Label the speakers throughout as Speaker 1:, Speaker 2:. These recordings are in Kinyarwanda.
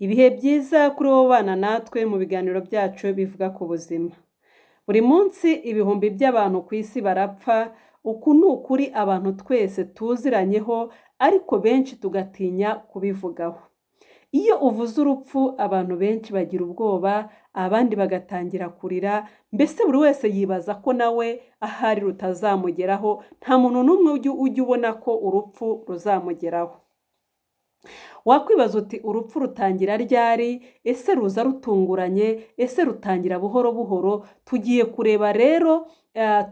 Speaker 1: Ibihe byiza kuri wowe ubana natwe mu biganiro byacu bivuga ku buzima. Buri munsi ibihumbi by'abantu ku isi barapfa, uku ni ukuri abantu twese tuziranyeho ariko benshi tugatinya kubivugaho. Iyo uvuze urupfu abantu benshi bagira ubwoba, abandi bagatangira kurira, mbese buri wese yibaza ko nawe ahari rutazamugeraho, nta muntu n'umwe ujya ubona ko urupfu ruzamugeraho. Wakwibaza uti urupfu rutangira ryari? Ese ruza rutunguranye? Ese rutangira buhoro buhoro? Tugiye kureba rero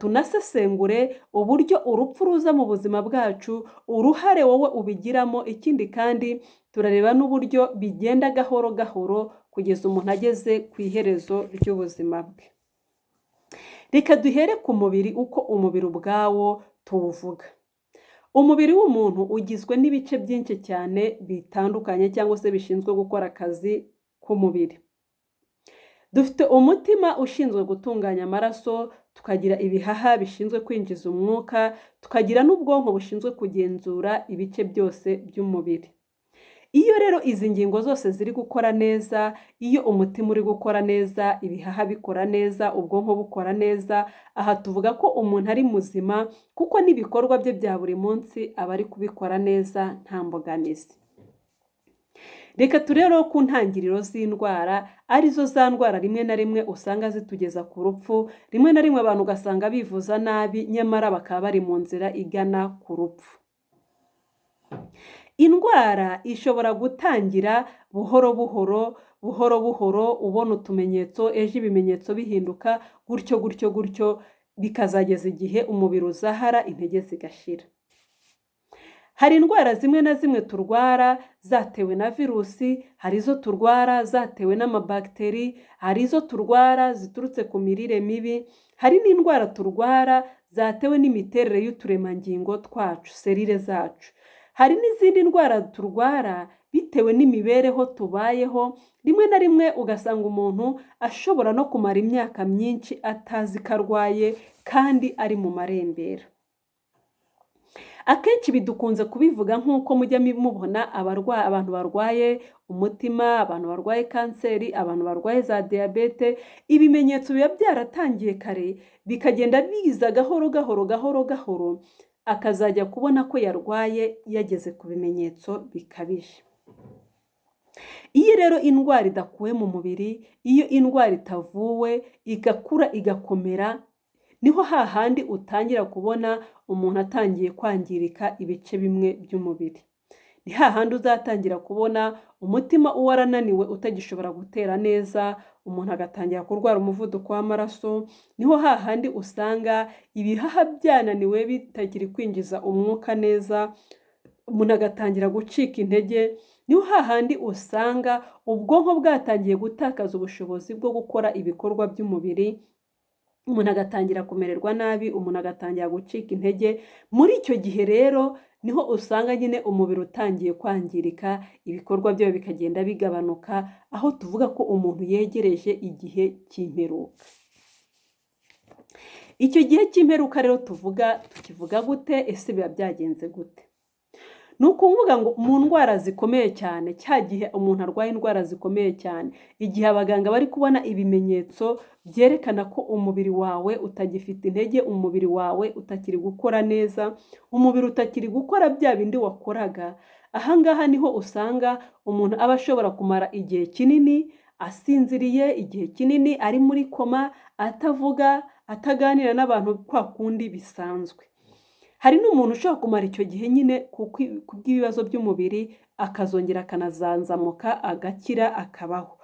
Speaker 1: tunasesengure uburyo urupfu ruza mu buzima bwacu, uruhare wowe ubigiramo, ikindi kandi turareba n'uburyo bigenda gahoro gahoro kugeza umuntu ageze ku iherezo ry'ubuzima bwe. Reka duhere ku mubiri, uko umubiri ubwawo tuwuvuga. Umubiri w'umuntu ugizwe n'ibice byinshi cyane bitandukanye cyangwa se bishinzwe gukora akazi k'umubiri. Dufite umutima ushinzwe gutunganya amaraso, tukagira ibihaha bishinzwe kwinjiza umwuka, tukagira n'ubwonko bushinzwe kugenzura ibice byose by'umubiri. Iyo rero izi ngingo zose ziri gukora neza, iyo umutima uri gukora neza, ibihaha bikora neza, ubwonko bukora neza, aha tuvuga ko umuntu ari muzima kuko n'ibikorwa bye bya buri munsi aba ari kubikora neza nta mbogamizi. Reka turebe ku ntangiriro z'indwara, arizo za ndwara rimwe na rimwe usanga zitugeza ku rupfu, rimwe na rimwe abantu ugasanga bivuza nabi nyamara bakaba bari mu nzira igana ku rupfu. Indwara ishobora gutangira buhoro buhoro ubona utumenyetso, ejo ibimenyetso bihinduka gutyo bikazageza igihe umubiri uzahara, intege zigashira. Hari indwara zimwe na zimwe turwara zatewe na virusi, hari izo turwara zatewe n'amabagiteri, hari izo turwara ziturutse ku mirire mibi, hari n'indwara turwara zatewe n'imiterere y'uturemangingo twacu, serire zacu. Hari n'izindi ndwara turwara bitewe n'imibereho tubayeho, rimwe na rimwe ugasanga umuntu ashobora no kumara imyaka myinshi atazi ko arwaye kandi ari mu marembera. Akenshi bidukunze kubivuga nk'uko mujya mubona abantu barwaye umutima, abantu barwaye kanseri, abantu barwaye za diyabete, ibimenyetso biba byaratangiye kare bikagenda biza gahoro gahoro, akazajya kubona ko yarwaye yageze ku bimenyetso bikabije. Iyo rero indwara idakuwe mu mubiri, iyo indwara itavuwe igakura igakomera, niho hahandi utangira kubona umuntu atangiye kwangirika ibice bimwe by'umubiri. Ni hahandi uzatangira kubona umutima warananiwe utagishobora gutera neza, umuntu agatangira kurwara umuvuduko w'amaraso, niho hahandi usanga ibihaha byananiwe bitakiri kwinjiza umwuka neza, umuntu agatangira gucika intege, niho hahandi usanga ubwonko bwatangiye gutakaza ubushobozi bwo gukora ibikorwa by'umubiri, umuntu agatangira kumererwa nabi, umuntu agatangira gucika intege. Muri icyo gihe rero niho usanga nyine umubiri utangiye kwangirika, ibikorwa byawe bikagenda bigabanuka, aho tuvuga ko umuntu yegereje igihe cy'imperuka. Icyo gihe cy'imperuka rero tukivuga gute? Ese biba byagenze gute? Ni ukuvuga ngo mu ndwara zikomeye cyane, cya gihe umuntu arwaye indwara zikomeye cyane, igihe abaganga bari kubona ibimenyetso byerekana ko umubiri wawe utagifite intege, umubiri wawe utakiri gukora neza, umubiri utakiri gukora bya bindi wakoraga, ahangaha niho usanga umuntu aba ashobora kumara igihe kinini asinziriye, igihe kinini ari muri koma, atavuga, ataganira n'abantu kwa kundi bisanzwe. Hari n'umuntu ushobora kumara icyo gihe nyine kubw'ibibazo by'umubiri, akazongera akanazanzamuka, agakira, akabaho.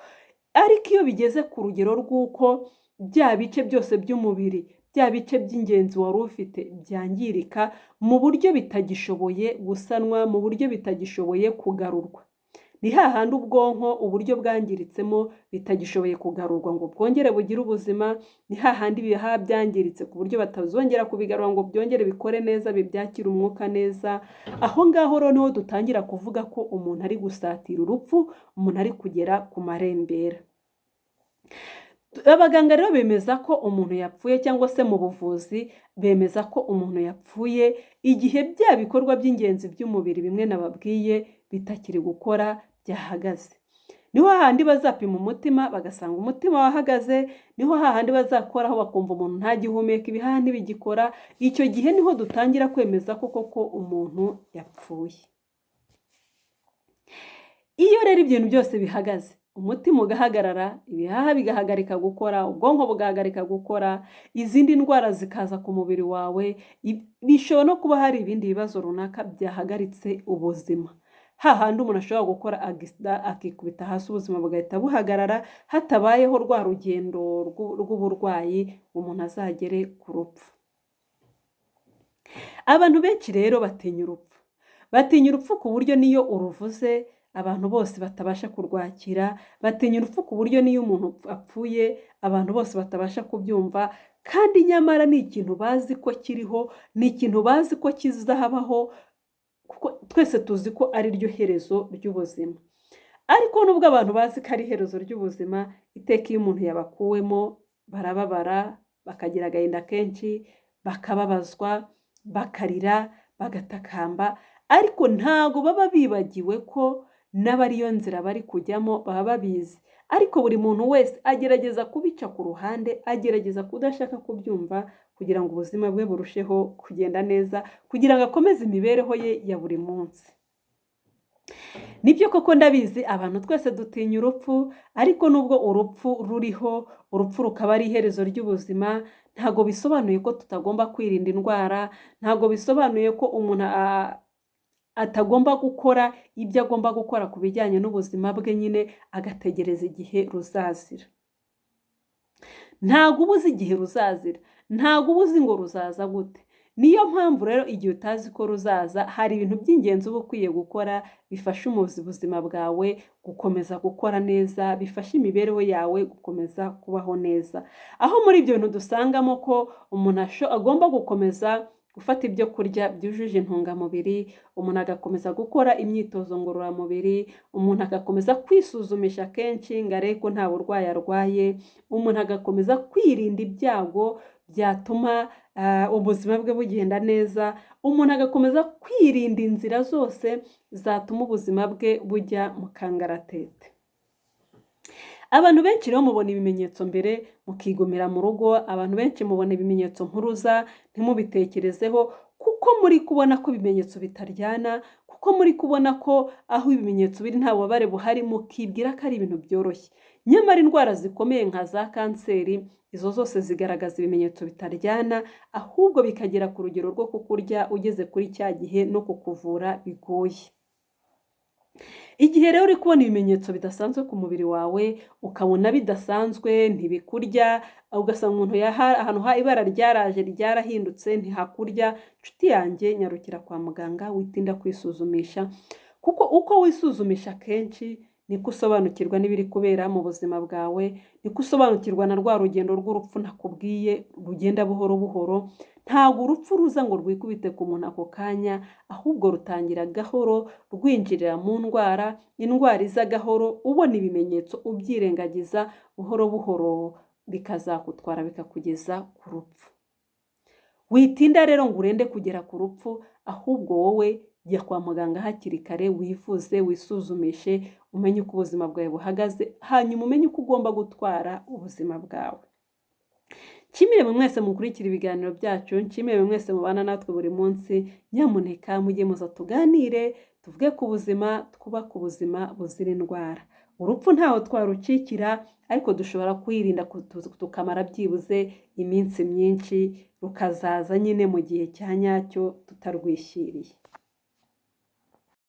Speaker 1: Ariko iyo bigeze ku rugero rw'uko bya bice byose by'umubiri, bya bice by'ingenzi wari ufite byangirika mu buryo bitagishoboye gusanwa, mu buryo bitagishoboye kugarurwa, ni hahandi ubwonko uburyo bwangiritsemo bitagishoboye kugarurwa ngo bwongere bugire ubuzima, ni hahandi ibihaha byangiritse ku buryo batazongera kubigarura ngo byongere bikore neza, bibyakire umwuka neza. Aho ngaho rero niho dutangira kuvuga ko umuntu ari gusatira urupfu, umuntu ari kugera ku marembera. Abaganga rero bemeza ko umuntu yapfuye, cyangwa se mu buvuzi bemeza ko umuntu yapfuye igihe bya bikorwa by'ingenzi by'umubiri bimwe nababwiye bitakiri gukora byahagaze. niho hahandi bazapima umutima bagasanga umutima wahagaze, niho hahandi bazakoraho bakumva umuntu ntagihumeka, ibihaha ntibigikora. Icyo gihe niho dutangira kwemeza ko koko umuntu yapfuye. Iyo rero ibintu byose bihagaze, umutima ugahagarara, ibihaha bigahagarika gukora, ubwonko bugahagarika gukora, izindi ndwara zikaza ku mubiri wawe, bishobora no kuba hari ibindi bibazo runaka byahagaritse ubuzima. Hahandi umuntu ashobora gukora agisida akikubita hasi ubuzima bugahita buhagarara, hatabayeho rwa rugendo rw'uburwayi umuntu azagere ku rupfu. Abantu benshi rero batinya urupfu. Batinya urupfu ku buryo niyo uruvuze abantu bose batabasha kurwakira, batinya urupfu ku buryo niyo umuntu apfuye abantu bose batabasha kubyumva, kandi nyamara ni ikintu bazi ko kiriho, ni ikintu bazi ko kizabaho, kuko twese tuzi ko ari ryo herezo ry'ubuzima. Ariko nubwo abantu bazi ko ari iherezo ry'ubuzima, iteka iyo umuntu yabakuwemo barababara, bakagira agahinda kenshi, bakababazwa, bakarira, bagatakamba, ariko ntago baba bibagiwe ko n'abari iyo nzira bari kujyamo baba babizi. Ariko buri muntu wese agerageza kubica ku ruhande, agerageza kudashaka kubyumva kugira ngo ubuzima bwe burusheho kugenda neza, kugira ngo akomeze imibereho ye ya buri munsi. Nibyo koko ndabizi abantu twese dutinya urupfu, ariko nubwo urupfu ruriho, urupfu rukaba ari iherezo ry'ubuzima, ntago bisobanuye ko tutagomba kwirinda indwara, ntago bisobanuye ko umuntu atagomba gukora ibyo agomba gukora ku bijyanye n'ubuzima bwe, nyine agategereza igihe ruzazira. Ntago uba uzi igihe ruzazira, ntago uba uzi ngo ruzaza gute. Niyo mpamvu rero igihe utazi ko ruzaza, hari ibintu by'ingenzi uba ukwiye gukora bifasha ubuzima bwawe gukomeza gukora neza, bifasha imibereho yawe gukomeza kubaho neza. Aho muri ibyo bintu dusangamo ko umuntu agomba gukomeza gufata ibyo kurya byujuje intungamubiri, umuntu agakomeza gukora imyitozo ngororamubiri, umuntu agakomeza kwisuzumisha kenshi ngo arebe ko nta burwayi arwaye, umuntu agakomeza kwirinda ibyago byatuma ubuzima bwe bugenda neza, umuntu agakomeza kwirinda inzira zose zatuma ubuzima bwe bujya mu kangaratete. Abantu benshi rero mubona ibimenyetso mbere mukigumira mu rugo, abantu benshi mubona ibimenyetso mpuruza ntimubitekerezeho, kuko muri kubona ko ibimenyetso bitaryana, kuko muri kubona ko aho ibimenyetso biri nta bubabare buhari, mukibwira ko ari ibintu byoroshye. Nyamara indwara zikomeye nka za kanseri, izo zose zigaragaza ibimenyetso bitaryana, ahubwo bikagera ku rugero rwo kukurya ugeze kuri cya gihe no kukuvura bigoye. Igihe rero uri kubona ibimenyetso bidasanzwe ku mubiri wawe, ukabona bidasanzwe, ntibikurya, ugasanga umuntu ahantu ibara ryaraje ryarahindutse ntihakurya, nshuti yanjye nyarukira kwa muganga, witinda kwisuzumisha, kuko uko wisuzumisha kenshi niko usobanukirwa n'ibiri kubera mu buzima bwawe, niko usobanukirwa na rwa rugendo rw'urupfu nakubwiye rugenda buhoro buhoro. Ntabwo urupfu ruza ngo rwikubite ku muntu ako kanya, ahubwo rutangira gahoro rwinjirira mu ndwara, indwara iza gahoro, ubona ibimenyetso ubyirengagiza, buhoro buhoro bikazakutwara bikakugeza ku rupfu. Witinda rero ngo urende kugera ku rupfu, ahubwo wowe jya kwa muganga hakiri kare, wivuze, wisuzumishe, umenye uko ubuzima bwawe buhagaze, hanyuma umenye uko ugomba gutwara ubuzima bwawe. Nshimire mwese mukurikira ibiganiro byacu, nshimire mwese mubana natwe buri munsi, nyamuneka mujye muza tuganire, tuvuge ku buzima, twubake ubuzima buzira indwara. Urupfu ntaho twarucikira, ariko dushobora kwirinda tukamara byibuze iminsi myinshi, rukazaza nyine mu gihe cya nyacyo tutarwishyiriye.